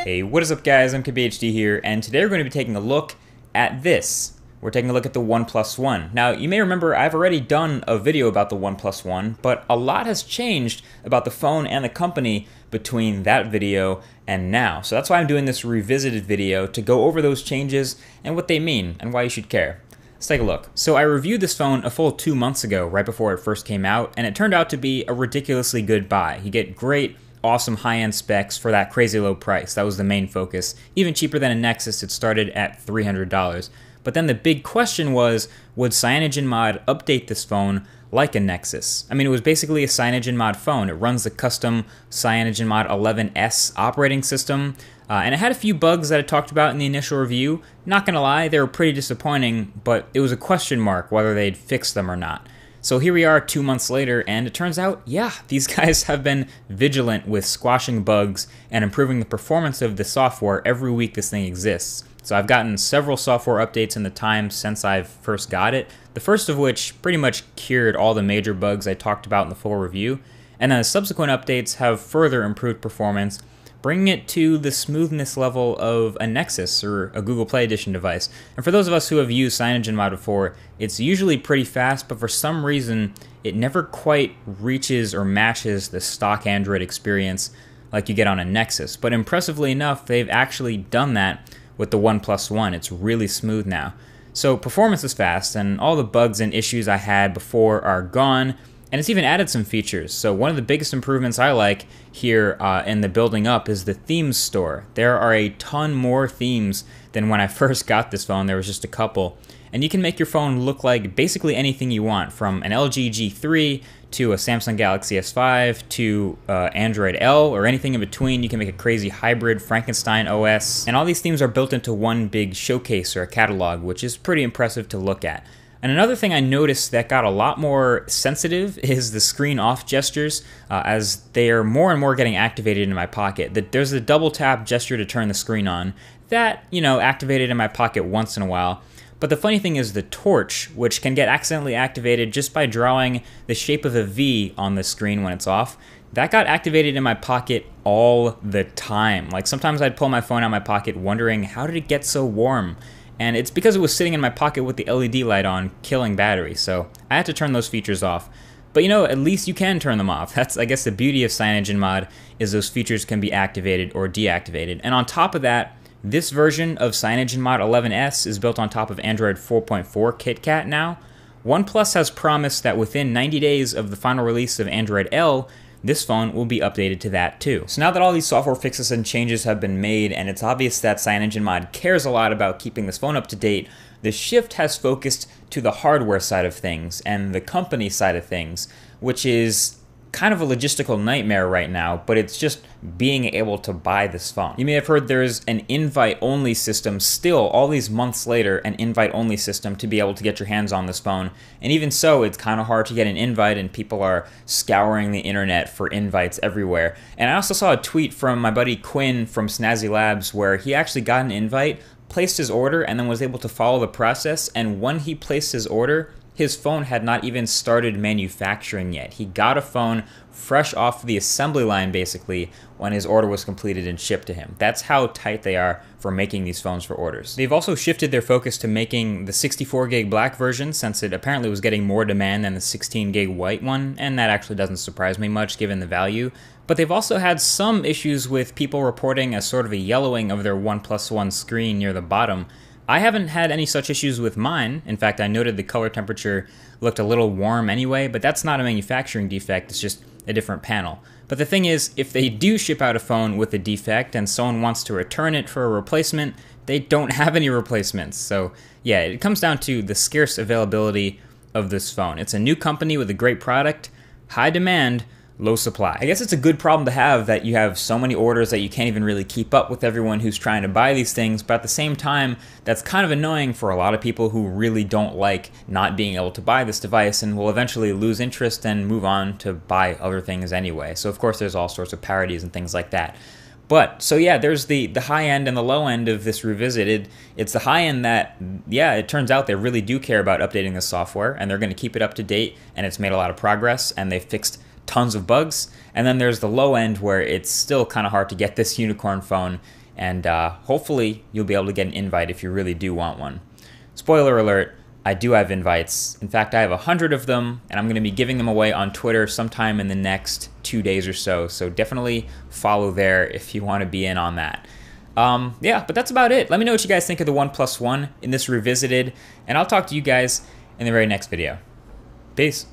Hey, what is up guys, I'm KBHD here, and today we're going to be taking a look at this. We're taking a look at the OnePlus One. Now, you may remember I've already done a video about the OnePlus One, but a lot has changed about the phone and the company between that video and now. So that's why I'm doing this revisited video, to go over those changes and what they mean and why you should care. Let's take a look. So I reviewed this phone a full 2 months ago, right before it first came out, and it turned out to be a ridiculously good buy. You get great, awesome high-end specs for that crazy low price. That was the main focus. Even cheaper than a Nexus, it started at $300. But then the big question was, would CyanogenMod update this phone like a Nexus? I mean, it was basically a CyanogenMod phone. It runs the custom CyanogenMod 11S operating system, and it had a few bugs that I talked about in the initial review. Not gonna lie, they were pretty disappointing, but it was a question mark whether they'd fix them or not. So here we are 2 months later, and it turns out, yeah, these guys have been vigilant with squashing bugs and improving the performance of the software every week this thing exists. So I've gotten several software updates in the time since I've first got it, the first of which pretty much cured all the major bugs I talked about in the full review, and then the subsequent updates have further improved performance, bringing it to the smoothness level of a Nexus or a Google Play Edition device. And for those of us who have used CyanogenMod before, it's usually pretty fast, but for some reason, it never quite reaches or matches the stock Android experience like you get on a Nexus. But impressively enough, they've actually done that with the OnePlus One. It's really smooth now. So performance is fast, and all the bugs and issues I had before are gone. And it's even added some features. So one of the biggest improvements I like here in the building up is the themes store. There are a ton more themes than when I first got this phone. There was just a couple. And you can make your phone look like basically anything you want, from an LG G3 to a Samsung Galaxy S5 to Android L or anything in between. You can make a crazy hybrid Frankenstein OS. And all these themes are built into one big showcase or a catalog, which is pretty impressive to look at. And another thing I noticed that got a lot more sensitive is the screen off gestures, as they are more and more getting activated in my pocket. There's a double tap gesture to turn the screen on. That, activated in my pocket once in a while. But the funny thing is the torch, which can get accidentally activated just by drawing the shape of a V on the screen when it's off, that got activated in my pocket all the time. Like sometimes I'd pull my phone out of my pocket wondering, how did it get so warm? And it's because it was sitting in my pocket with the LED light on, killing battery, so I had to turn those features off. But at least you can turn them off. That's, I guess, the beauty of CyanogenMod, is those features can be activated or deactivated. And on top of that, this version of CyanogenMod 11S is built on top of Android 4.4 KitKat now. OnePlus has promised that within 90 days of the final release of Android L, this phone will be updated to that too. So now that all these software fixes and changes have been made, and it's obvious that CyanogenMod cares a lot about keeping this phone up to date, the shift has focused to the hardware side of things and the company side of things, which is kind of a logistical nightmare right now, but it's just being able to buy this phone. You may have heard there's an invite-only system still, all these months later, an invite-only system to be able to get your hands on this phone. And even so, it's kind of hard to get an invite, and people are scouring the internet for invites everywhere. And I also saw a tweet from my buddy Quinn from Snazzy Labs where he actually got an invite, placed his order, and then was able to follow the process. And when he placed his order, his phone had not even started manufacturing yet. He got a phone fresh off the assembly line, basically, when his order was completed and shipped to him. That's how tight they are for making these phones for orders. They've also shifted their focus to making the 64 gig black version, since it apparently was getting more demand than the 16 gig white one, and that actually doesn't surprise me much given the value. But they've also had some issues with people reporting a sort of a yellowing of their OnePlus One screen near the bottom. I haven't had any such issues with mine. In fact, I noted the color temperature looked a little warm anyway, but that's not a manufacturing defect, it's just a different panel. But the thing is, if they do ship out a phone with a defect and someone wants to return it for a replacement, they don't have any replacements. So yeah, it comes down to the scarce availability of this phone. It's a new company with a great product, high demand, low supply. I guess it's a good problem to have that you have so many orders that you can't even really keep up with everyone who's trying to buy these things, but at the same time, that's kind of annoying for a lot of people who really don't like not being able to buy this device and will eventually lose interest and move on to buy other things anyway. So of course there's all sorts of parodies and things like that. But, so yeah, there's the high end and the low end of this revisited. It's the high end that, yeah, it turns out they really do care about updating the software, and they're going to keep it up to date, and it's made a lot of progress, and they've fixed tons of bugs. And then there's the low end where it's still kind of hard to get this unicorn phone, and hopefully you'll be able to get an invite if you really do want one. Spoiler alert, I do have invites. In fact, I have 100 of them, and I'm going to be giving them away on Twitter sometime in the next 2 days or so. So definitely follow there if you want to be in on that. Yeah, but that's about it. Let me know what you guys think of the OnePlus One in this revisited, and I'll talk to you guys in the very next video. Peace.